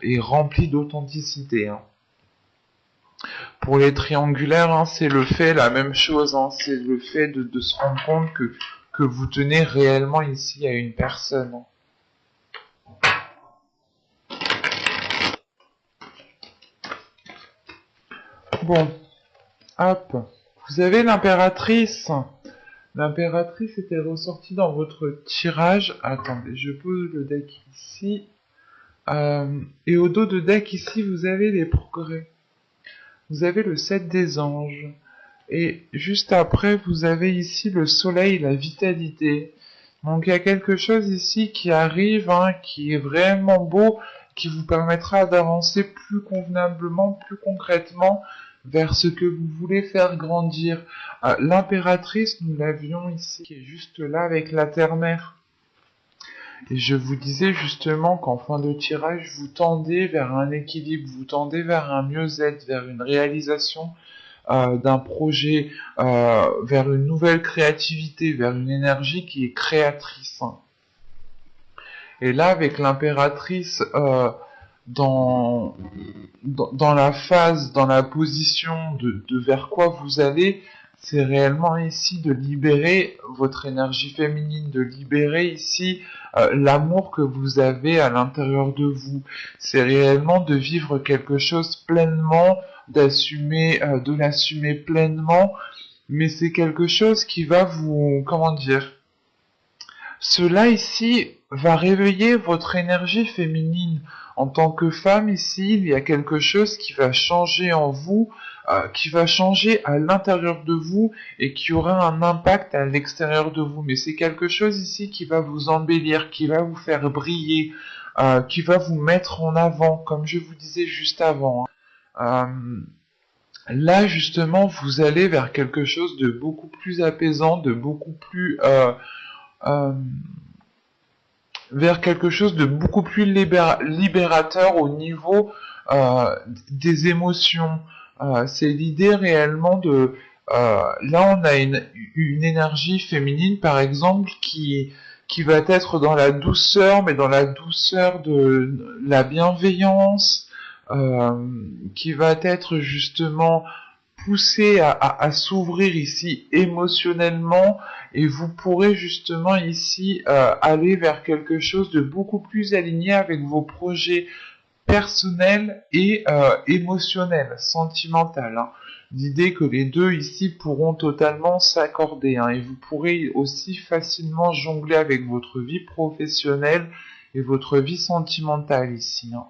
est rempli d'authenticité, hein. Pour les triangulaires, hein, c'est le fait, la même chose, hein, c'est le fait de se rendre compte que vous tenez réellement ici à une personne, hein. Bon, hop, vous avez l'impératrice. L'impératrice était ressortie dans votre tirage. Attendez, je pose le deck ici. Et au dos de deck ici, vous avez les progrès. Vous avez le 7 des anges. Et juste après, vous avez ici le soleil, la vitalité. Donc il y a quelque chose ici qui arrive, hein, qui est vraiment beau, qui vous permettra d'avancer plus convenablement, plus concrètement vers ce que vous voulez faire grandir. L'impératrice, nous l'avions ici, qui est juste là avec la terre-mère. Et je vous disais justement qu'en fin de tirage, vous tendez vers un équilibre, vous tendez vers un mieux-être, vers une réalisation d'un projet, vers une nouvelle créativité, vers une énergie qui est créatrice. Et là, avec l'impératrice dans la phase, dans la position de vers quoi vous allez, c'est réellement ici de libérer votre énergie féminine, de libérer ici l'amour que vous avez à l'intérieur de vous. C'est réellement de vivre quelque chose pleinement, d'assumer, de l'assumer pleinement, mais c'est quelque chose qui va vous, comment dire, cela ici va réveiller votre énergie féminine. En tant que femme ici, il y a quelque chose qui va changer en vous, qui va changer à l'intérieur de vous et qui aura un impact à l'extérieur de vous. Mais c'est quelque chose ici qui va vous embellir, qui va vous faire briller, qui va vous mettre en avant, comme je vous disais juste avant, hein. Là, justement, vous allez vers quelque chose de beaucoup plus apaisant, de beaucoup plus euh, vers quelque chose de beaucoup plus libérateur au niveau des émotions. C'est l'idée réellement de... là, on a une énergie féminine, par exemple, qui va être dans la douceur, mais dans la douceur de la bienveillance, qui va être justement poussée à s'ouvrir ici émotionnellement, et vous pourrez justement ici aller vers quelque chose de beaucoup plus aligné avec vos projets personnels et émotionnels, sentimentaux, hein. L'idée que les deux ici pourront totalement s'accorder, hein, et vous pourrez aussi facilement jongler avec votre vie professionnelle et votre vie sentimentale ici, hein.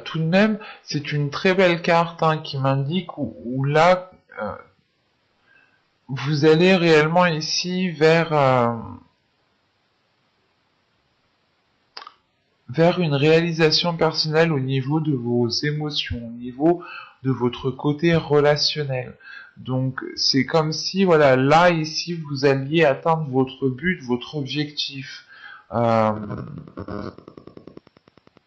Tout de même, c'est une très belle carte, hein, qui m'indique où là, vous allez réellement ici vers une réalisation personnelle au niveau de vos émotions, au niveau de votre côté relationnel. Donc c'est comme si, voilà, là ici vous alliez atteindre votre but, votre objectif. Euh,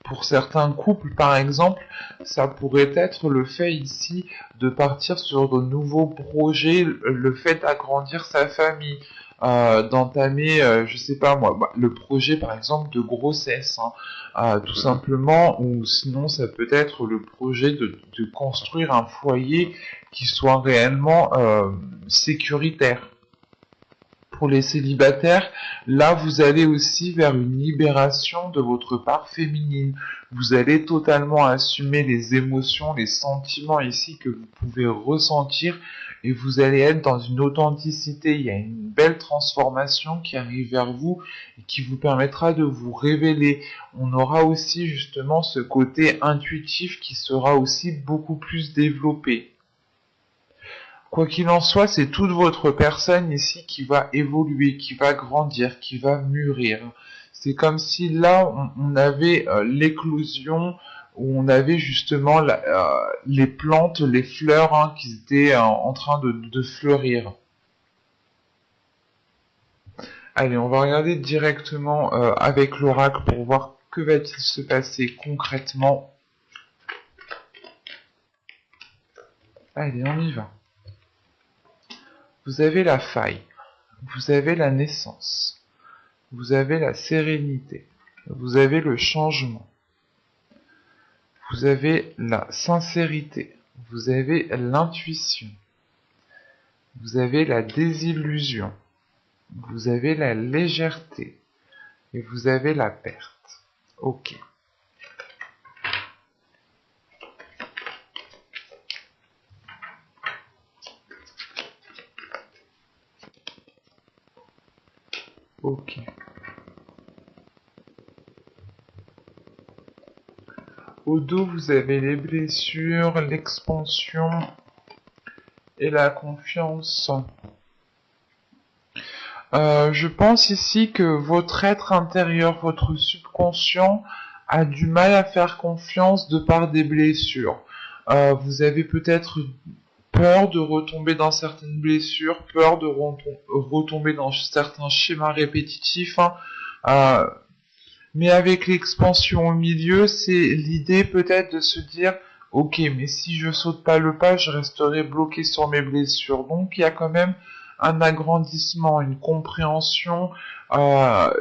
pour certains couples, par exemple, ça pourrait être le fait ici de partir sur de nouveaux projets, le fait d'agrandir sa famille, d'entamer, je sais pas moi, le projet par exemple de grossesse, hein, tout simplement, ou sinon ça peut être le projet de construire un foyer qui soit réellement sécuritaire. Pour les célibataires, là vous allez aussi vers une libération de votre part féminine. Vous allez totalement assumer les émotions, les sentiments ici que vous pouvez ressentir, et vous allez être dans une authenticité. Il y a une belle transformation qui arrive vers vous et qui vous permettra de vous révéler. On aura aussi justement ce côté intuitif qui sera aussi beaucoup plus développé. Quoi qu'il en soit, c'est toute votre personne ici qui va évoluer, qui va grandir, qui va mûrir. C'est comme si là, on avait l'éclosion, où on avait justement les plantes, les fleurs, hein, qui étaient en train de fleurir. Allez, on va regarder directement avec l'oracle pour voir que va-t-il se passer concrètement. Allez, on y va. Vous avez la faille, vous avez la naissance, vous avez la sérénité, vous avez le changement, vous avez la sincérité, vous avez l'intuition, vous avez la désillusion, vous avez la légèreté et vous avez la perte. Ok. Ok. Au dos, vous avez les blessures, l'expansion et la confiance. Je pense ici que votre être intérieur, votre subconscient, a du mal à faire confiance de par des blessures. Vous avez peut-être peur de retomber dans certaines blessures, peur de retomber dans certains schémas répétitifs, hein. Mais avec l'expansion au milieu, c'est l'idée peut-être de se dire, ok, mais si je saute pas le pas, je resterai bloqué sur mes blessures. Donc il y a quand même un agrandissement, une compréhension, la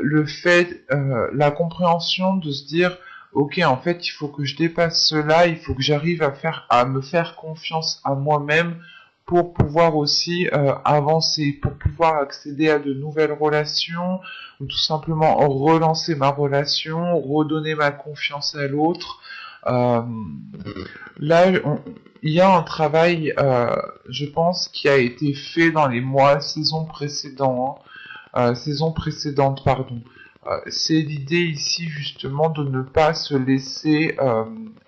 compréhension de se dire, ok, en fait, il faut que je dépasse cela, il faut que j'arrive à me faire confiance à moi-même pour pouvoir aussi avancer, pour pouvoir accéder à de nouvelles relations, ou tout simplement relancer ma relation, redonner ma confiance à l'autre. Euh, Là, il y a un travail, je pense, qui a été fait dans les mois, saisons précédentes, pardon. C'est l'idée ici justement de ne pas se laisser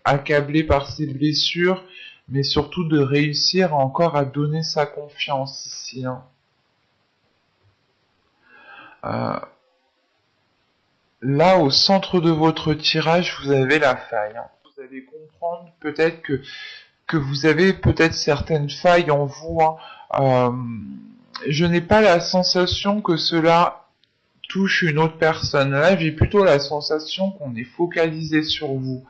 accabler par ses blessures, mais surtout de réussir encore à donner sa confiance ici, hein. Euh, Là, au centre de votre tirage, vous avez la faille, hein. Vous allez comprendre peut-être que vous avez peut-être certaines failles en vous, hein. Euh, je n'ai pas la sensation que cela touche une autre personne. Là, j'ai plutôt la sensation qu'on est focalisé sur vous.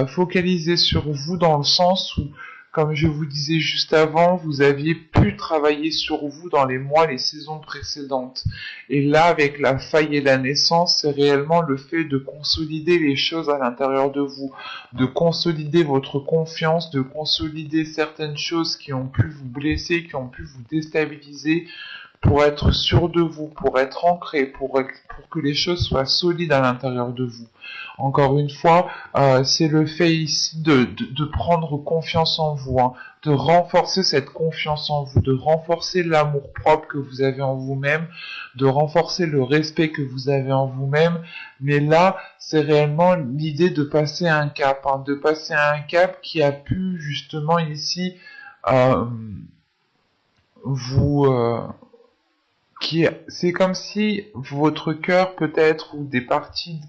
Focalisé sur vous dans le sens où, comme je vous disais juste avant, vous aviez pu travailler sur vous dans les mois, les saisons précédentes. Et là, avec la faille et la naissance, c'est réellement le fait de consolider les choses à l'intérieur de vous, de consolider votre confiance, de consolider certaines choses qui ont pu vous blesser, qui ont pu vous déstabiliser, pour être sûr de vous, pour être ancré, pour que les choses soient solides à l'intérieur de vous. Encore une fois, c'est le fait ici de prendre confiance en vous, hein, de renforcer cette confiance en vous, de renforcer l'amour propre que vous avez en vous-même, de renforcer le respect que vous avez en vous-même. Mais là, c'est réellement l'idée de passer un cap, hein, de passer un cap qui a pu justement ici vous c'est comme si votre cœur peut-être ou des parties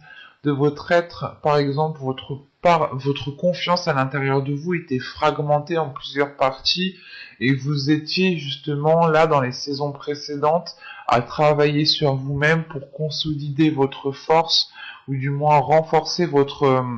de votre être, par exemple votre confiance à l'intérieur de vous était fragmentée en plusieurs parties et vous étiez justement là dans les saisons précédentes à travailler sur vous-même pour consolider votre force ou du moins renforcer votre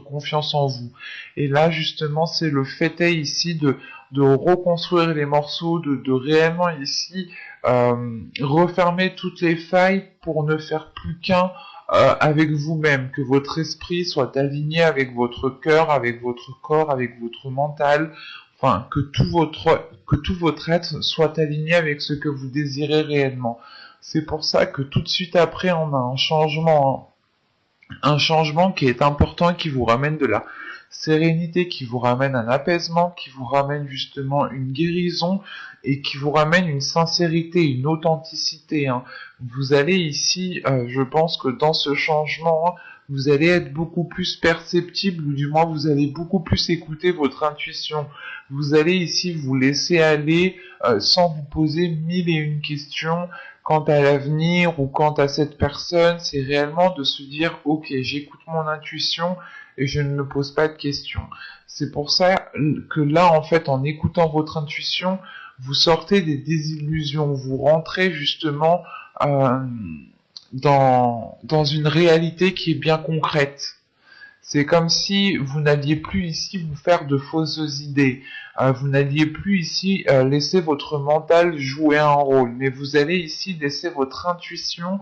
confiance en vous. Et là, justement, c'est le fait est ici de reconstruire les morceaux, de réellement ici refermer toutes les failles pour ne faire plus qu'un avec vous-même, que votre esprit soit aligné avec votre cœur, avec votre corps, avec votre mental, enfin que tout votre être soit aligné avec ce que vous désirez réellement. C'est pour ça que tout de suite après, on a un changement qui est important, qui vous ramène de la sérénité, qui vous ramène un apaisement, qui vous ramène justement une guérison et qui vous ramène une sincérité, une authenticité, hein. Vous allez ici, je pense que dans ce changement, hein, vous allez être beaucoup plus perceptible, ou du moins vous allez beaucoup plus écouter votre intuition. Vous allez ici vous laisser aller sans vous poser mille et une questions quant à l'avenir ou quant à cette personne. C'est réellement de se dire, ok, j'écoute mon intuition et je ne me pose pas de questions. C'est pour ça que là, en fait, en écoutant votre intuition, vous sortez des désillusions, vous rentrez justement euh, dans une réalité qui est bien concrète. C'est comme si vous n'alliez plus ici vous faire de fausses idées. Vous n'alliez plus ici laisser votre mental jouer un rôle, mais vous allez ici laisser votre intuition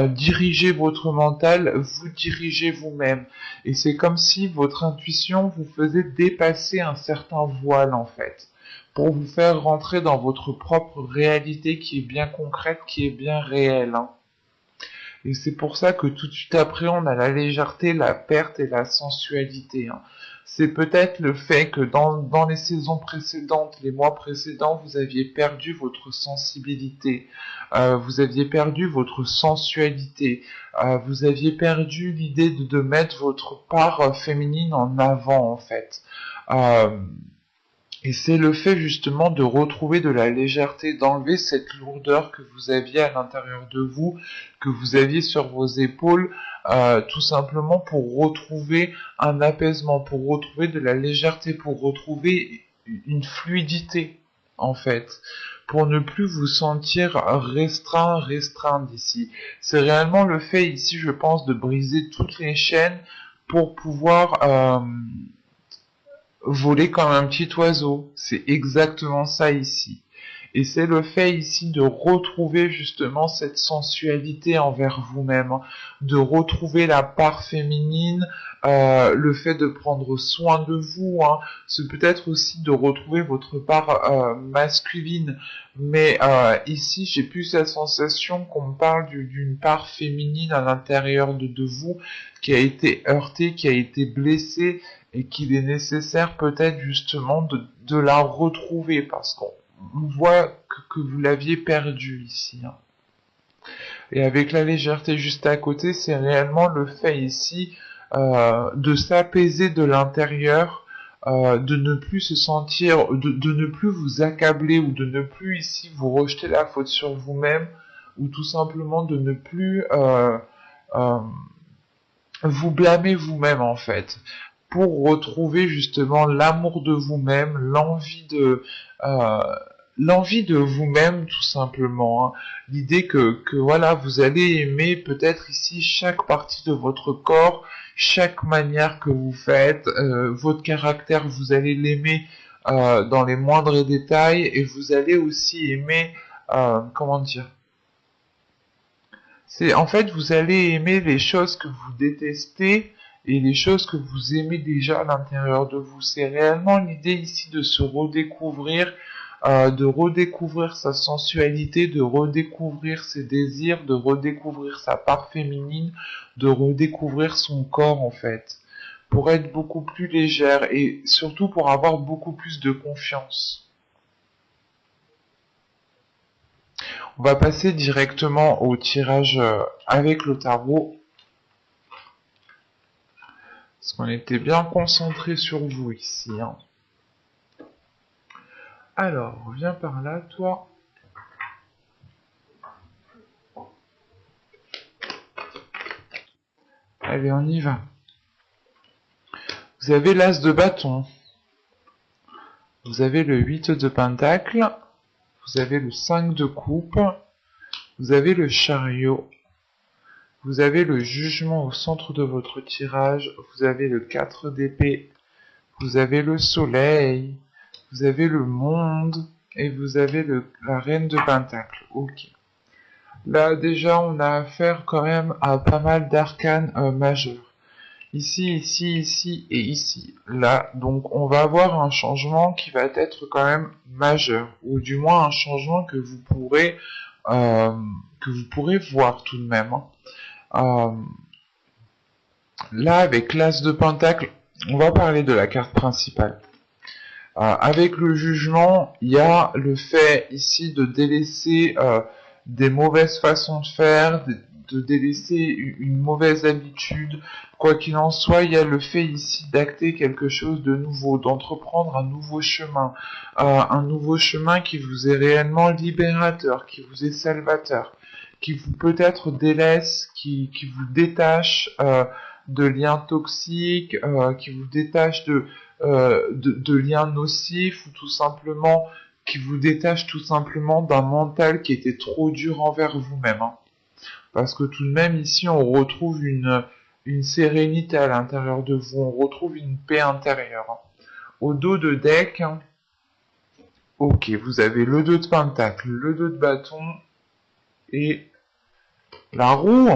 dirigez votre mental, vous dirigez vous-même. Et c'est comme si votre intuition vous faisait dépasser un certain voile en fait, pour vous faire rentrer dans votre propre réalité qui est bien concrète, qui est bien réelle. Hein. Et c'est pour ça que tout de suite après, on a la légèreté, la perte et la sensualité. Hein. C'est peut-être le fait que dans les saisons précédentes, les mois précédents, vous aviez perdu votre sensibilité, vous aviez perdu votre sensualité, vous aviez perdu l'idée de mettre votre part féminine en avant en fait. Euh, et c'est le fait justement de retrouver de la légèreté, d'enlever cette lourdeur que vous aviez à l'intérieur de vous, que vous aviez sur vos épaules, tout simplement pour retrouver un apaisement, pour retrouver de la légèreté, pour retrouver une fluidité en fait, pour ne plus vous sentir restreint d'ici. C'est réellement le fait ici, je pense, de briser toutes les chaînes pour pouvoir voler comme un petit oiseau. C'est exactement ça ici. Et c'est le fait ici de retrouver justement cette sensualité envers vous-même, hein, de retrouver la part féminine, le fait de prendre soin de vous, hein, c'est peut-être aussi de retrouver votre part masculine. Mais ici, j'ai plus la sensation qu'on me parle d'une part féminine à l'intérieur de vous qui a été heurtée, qui a été blessée et qu'il est nécessaire peut-être justement de la retrouver parce qu'on voit que vous l'aviez perdu ici. Hein. Et avec la légèreté juste à côté, c'est réellement le fait ici de s'apaiser de l'intérieur, de ne plus se sentir, de ne plus vous accabler ou de ne plus ici vous rejeter la faute sur vous-même ou tout simplement de ne plus euh, vous blâmer vous-même en fait, pour retrouver justement l'amour de vous-même, euh, l'envie de vous-même tout simplement. Hein. L'idée que voilà, vous allez aimer peut-être ici chaque partie de votre corps, chaque manière que vous faites, votre caractère, vous allez l'aimer dans les moindres détails et vous allez aussi aimer, comment dire, c'est en fait vous allez aimer les choses que vous détestez et les choses que vous aimez déjà à l'intérieur de vous. C'est réellement l'idée ici de se redécouvrir, de redécouvrir sa sensualité, de redécouvrir ses désirs, de redécouvrir sa part féminine, de redécouvrir son corps en fait, pour être beaucoup plus légère et surtout pour avoir beaucoup plus de confiance. On va passer directement au tirage avec le tarot. Parce qu'on était bien concentré sur vous ici. Hein. Alors, viens par là, toi. Allez, on y va. Vous avez l'as de bâton. Vous avez le 8 de pentacle. Vous avez le 5 de coupe. Vous avez le chariot. Vous avez le jugement au centre de votre tirage. Vous avez le 4 d'épée. Vous avez le soleil. Vous avez le monde. Et vous avez la reine de pentacle. Ok. Là, déjà, on a affaire quand même à pas mal d'arcanes majeurs. Ici et ici. Là, donc on va avoir un changement qui va être quand même majeur. Ou du moins un changement euh, que vous pourrez voir tout de même. Hein. Là, avec l'as de pentacle, on va parler de la carte principale. Avec le jugement, il y a le fait ici de délaisser des mauvaises façons de faire, de délaisser une mauvaise habitude. Quoi qu'il en soit, il y a le fait ici d'acter quelque chose de nouveau, d'entreprendre un nouveau chemin qui vous est réellement libérateur, qui vous est salvateur, qui vous peut-être délaisse, qui vous détache de liens toxiques, qui vous détache de liens nocifs ou tout simplement qui vous détache tout simplement d'un mental qui était trop dur envers vous-même. Hein. Parce que tout de même ici on retrouve une sérénité à l'intérieur de vous, on retrouve une paix intérieure. Hein. Au dos de deck, hein, ok, vous avez le 2 de pentacle, le 2 de bâton et La roue,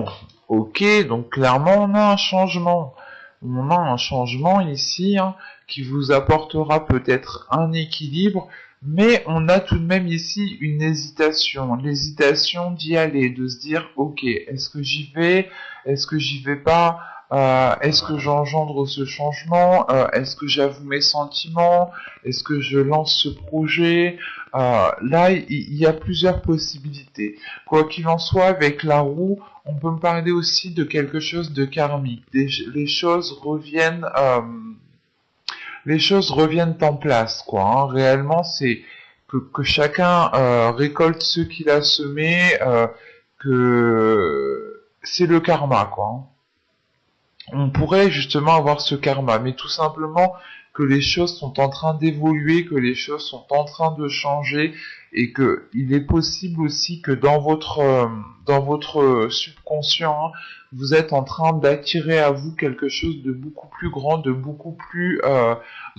ok, donc clairement on a un changement. On a un changement ici hein, qui vous apportera peut-être un équilibre, mais on a tout de même ici une hésitation. L'hésitation d'y aller, de se dire ok, est-ce que j'y vais, est-ce que j'y vais pas, est-ce que j'engendre ce changement, est-ce que j'avoue mes sentiments, est-ce que je lance ce projet. Là, il y a plusieurs possibilités. Quoi qu'il en soit, avec la roue, on peut me parler aussi de quelque chose de karmique. Les choses reviennent en place, quoi. Hein. Réellement, c'est que chacun récolte ce qu'il a semé, que c'est le karma, quoi. Hein. On pourrait justement avoir ce karma, mais tout simplement que les choses sont en train d'évoluer, que les choses sont en train de changer, et que il est possible aussi que dans votre subconscient, hein, vous êtes en train d'attirer à vous quelque chose de beaucoup plus grand, de beaucoup plus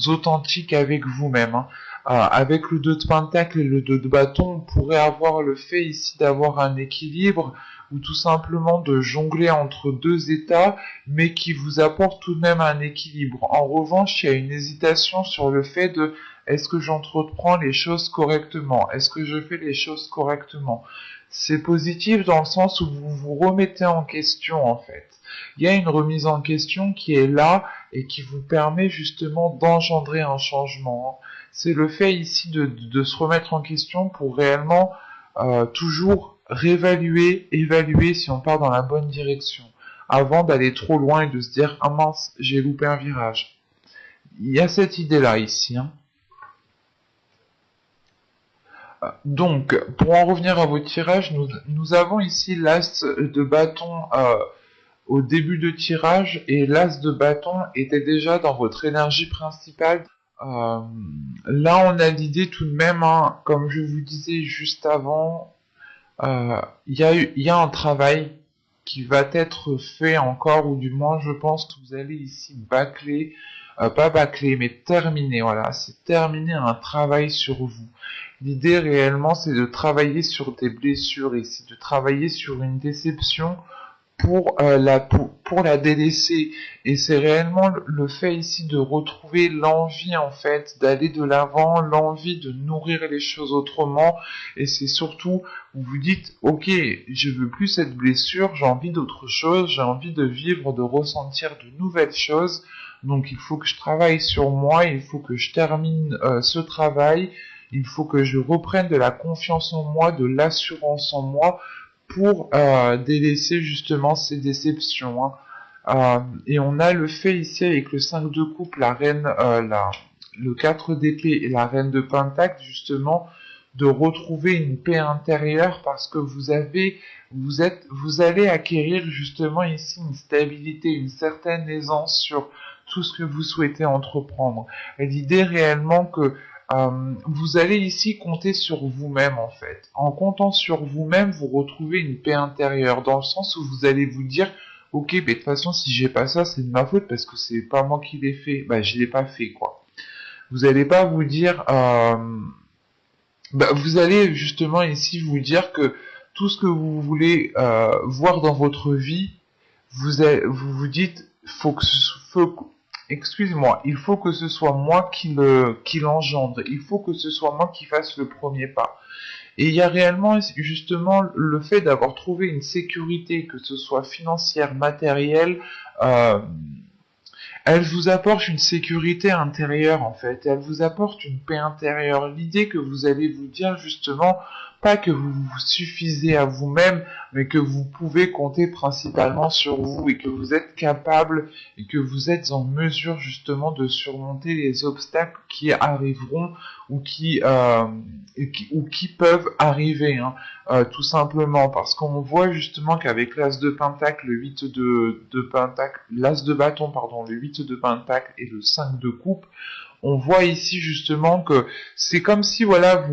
authentique avec vous-même. Hein. Avec le 2 de pentacle et le 2 de bâton, on pourrait avoir le fait ici d'avoir un équilibre ou tout simplement de jongler entre deux états, mais qui vous apporte tout de même un équilibre. En revanche, il y a une hésitation sur le fait de est-ce que j'entreprends les choses correctement? Est-ce que je fais les choses correctement? C'est positif dans le sens où vous vous remettez en question en fait. Il y a une remise en question qui est là et qui vous permet justement d'engendrer un changement. C'est le fait ici de se remettre en question pour réellement toujours réévaluer, évaluer si on part dans la bonne direction, avant d'aller trop loin et de se dire ah mince, j'ai loupé un virage. Il y a cette idée-là ici. Hein. Donc, pour en revenir à vos tirages, nous avons ici l'as de bâton au début de tirage et l'as de bâton était déjà dans votre énergie principale. Euh, Là, on a l'idée tout de même, hein, comme je vous disais juste avant, il y a un travail qui va être fait encore, ou du moins je pense que vous allez ici bâcler, pas bâcler, mais terminer, voilà, c'est terminer un travail sur vous. L'idée réellement c'est de travailler sur des blessures ici, de travailler sur une déception pour la délaisser. Et c'est réellement le fait ici de retrouver l'envie en fait d'aller de l'avant, l'envie de nourrir les choses autrement. Et c'est surtout vous vous dites ok, je veux plus cette blessure, j'ai envie d'autre chose, j'ai envie de vivre, de ressentir de nouvelles choses. Donc il faut que je travaille sur moi, il faut que je termine ce travail, il faut que je reprenne de la confiance en moi, de l'assurance en moi pour délaisser justement ces déceptions. Hein. Et on a le fait ici avec le 5 de coupe, la reine, le 4 d'épée et la reine de pentacle, justement, de retrouver une paix intérieure parce que vous allez acquérir justement ici une stabilité, une certaine aisance sur tout ce que vous souhaitez entreprendre. Et l'idée réellement que vous allez ici compter sur vous-même en fait. En comptant sur vous-même, vous retrouvez une paix intérieure dans le sens où vous allez vous dire ok, mais de toute façon si j'ai pas ça, c'est de ma faute parce que c'est pas moi qui l'ai fait. Bah je l'ai pas fait quoi. Vous allez pas vous dire vous allez justement ici vous dire que tout ce que vous voulez voir dans votre vie, vous vous dites excuse-moi, il faut que ce soit moi qui l'engendre, il faut que ce soit moi qui fasse le premier pas. Et il y a réellement justement le fait d'avoir trouvé une sécurité, que ce soit financière, matérielle, euh, elle vous apporte une sécurité intérieure en fait, elle vous apporte une paix intérieure. L'idée que vous allez vous dire justement, pas que vous vous suffisez à vous-même, mais que vous pouvez compter principalement sur vous et que vous êtes capable et que vous êtes en mesure justement de surmonter les obstacles qui arriveront ou qui peuvent arriver, hein, tout simplement parce qu'on voit justement qu'avec l'as de pentacle, le 8 de pentacle, l'as de bâton, pardon, le 8 de pentacle et le 5 de coupe, on voit ici justement que c'est comme si voilà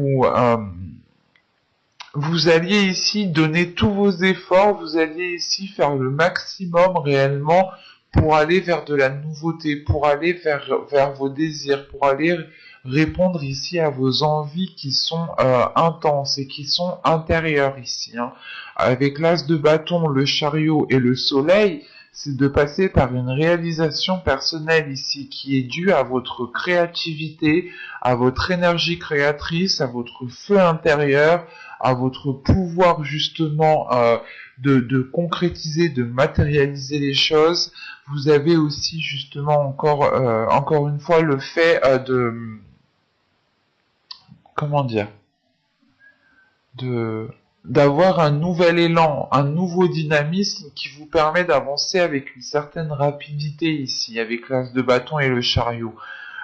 vous alliez ici donner tous vos efforts, vous alliez ici faire le maximum réellement pour aller vers de la nouveauté, pour aller vers vos désirs, pour aller répondre ici à vos envies qui sont intenses et qui sont intérieures ici, hein. Avec l'as de bâton, le chariot et le soleil, c'est de passer par une réalisation personnelle ici qui est due à votre créativité, à votre énergie créatrice, à votre feu intérieur, à votre pouvoir justement de concrétiser, de matérialiser les choses. Vous avez aussi justement encore une fois le fait comment dire, de d'avoir un nouvel élan, un nouveau dynamisme qui vous permet d'avancer avec une certaine rapidité ici, avec l'as de bâton et le chariot.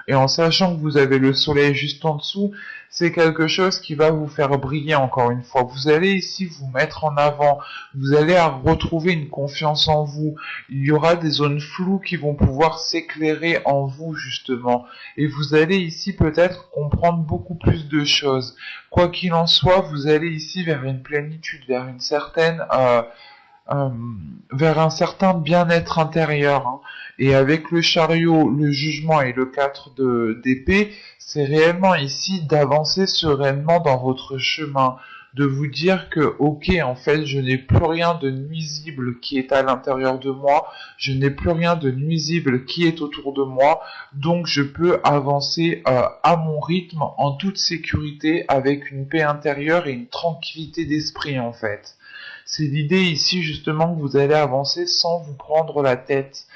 Et en sachant que vous avez le soleil juste en dessous, c'est quelque chose qui va vous faire briller encore une fois. Vous allez ici vous mettre en avant, vous allez retrouver une confiance en vous. Il y aura des zones floues qui vont pouvoir s'éclairer en vous justement. Et vous allez ici peut-être comprendre beaucoup plus de choses. Quoi qu'il en soit, vous allez ici vers une plénitude, euh, vers un certain bien-être intérieur, hein. Et avec le chariot, le jugement et le 4 d'épée, c'est réellement ici d'avancer sereinement dans votre chemin, de vous dire que ok, en fait je n'ai plus rien de nuisible qui est à l'intérieur de moi, je n'ai plus rien de nuisible qui est autour de moi, donc je peux avancer à mon rythme en toute sécurité avec une paix intérieure et une tranquillité d'esprit en fait. C'est l'idée ici justement que vous allez avancer sans vous prendre la tête.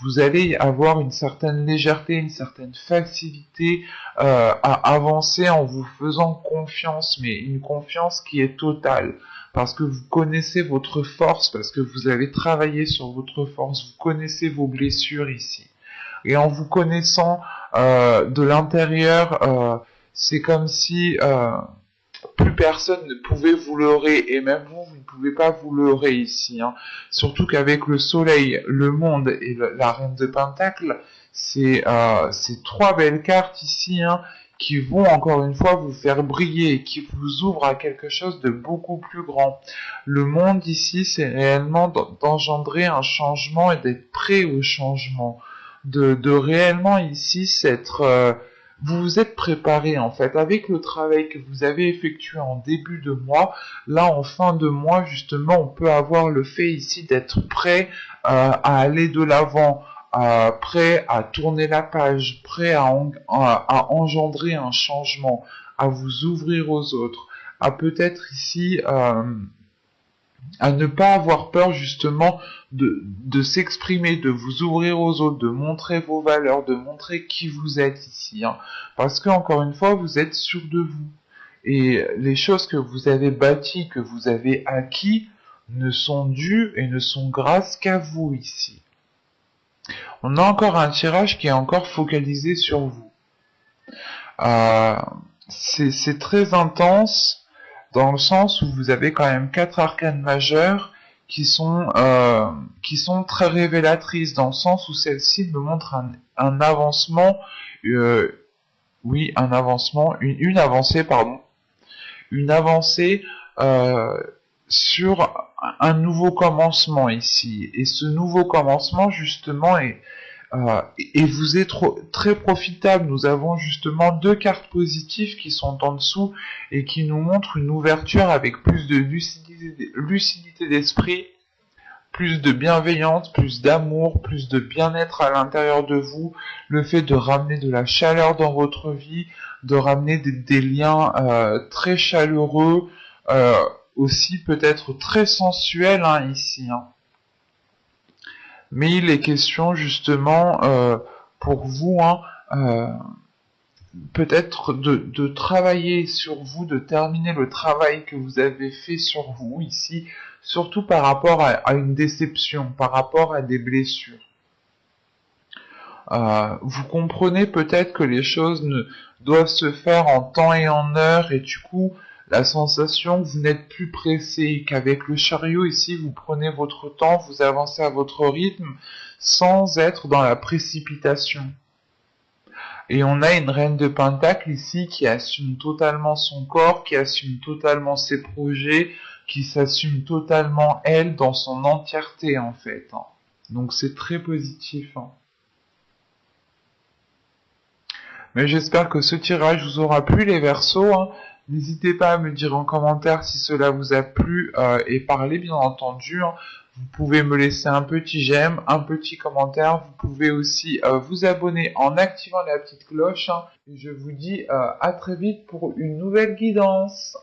Vous allez avoir une certaine légèreté, une certaine facilité à avancer en vous faisant confiance, mais une confiance qui est totale. Parce que vous connaissez votre force, parce que vous avez travaillé sur votre force, vous connaissez vos blessures ici. Et en vous connaissant de l'intérieur, c'est comme si plus personne ne pouvait vous leurrer, et même vous, vous ne pouvez pas vous leurrer ici, hein. Surtout qu'avec le soleil, le monde et la reine de Pentacle, c'est trois belles cartes ici, hein, qui vont encore une fois vous faire briller, qui vous ouvrent à quelque chose de beaucoup plus grand. Le monde ici, c'est réellement d'engendrer un changement et d'être prêt au changement, de réellement ici s'être vous vous êtes préparé en fait avec le travail que vous avez effectué en début de mois. Là, en fin de mois, justement, on peut avoir le fait ici d'être prêt à aller de l'avant, prêt à tourner la page, prêt à engendrer un changement, à vous ouvrir aux autres, à peut-être ici à ne pas avoir peur justement de s'exprimer, de vous ouvrir aux autres, de montrer vos valeurs, de montrer qui vous êtes ici, hein. Parce que encore une fois, vous êtes sûr de vous. Et les choses que vous avez bâties, que vous avez acquis, ne sont dues et ne sont grâces qu'à vous ici. On a encore un tirage qui est encore focalisé sur vous. Euh, c'est très intense dans le sens où vous avez quand même 4 arcanes majeures qui sont très révélatrices dans le sens où celle-ci me montre un avancement, oui, un avancement, une avancée, pardon, une avancée sur un nouveau commencement ici. Et ce nouveau commencement, justement, et vous êtes très profitable. Nous avons justement 2 cartes positives qui sont en dessous et qui nous montrent une ouverture avec plus de lucidité d'esprit, plus de bienveillance, plus d'amour, plus de bien-être à l'intérieur de vous, le fait de ramener de la chaleur dans votre vie, de ramener des liens très chaleureux, euh, aussi peut-être très sensuels, hein, ici, hein. Mais il est question justement pour vous, hein, peut-être de travailler sur vous, de terminer le travail que vous avez fait sur vous ici, surtout par rapport à une déception, par rapport à des blessures. Vous comprenez peut-être que les choses doivent se faire en temps et en heure, et du coup, la sensation que vous n'êtes plus pressé, qu'avec le chariot ici, vous prenez votre temps, vous avancez à votre rythme, sans être dans la précipitation. Et on a une reine de Pentacle ici qui assume totalement son corps, qui assume totalement ses projets, qui s'assume totalement elle dans son entièreté en fait, hein. Donc c'est très positif, hein. Mais j'espère que ce tirage vous aura plu les Verseaux, hein. N'hésitez pas à me dire en commentaire si cela vous a plu et parler bien entendu, hein. Vous pouvez me laisser un petit j'aime, un petit commentaire. Vous pouvez aussi vous abonner en activant la petite cloche, hein. Et je vous dis à très vite pour une nouvelle guidance.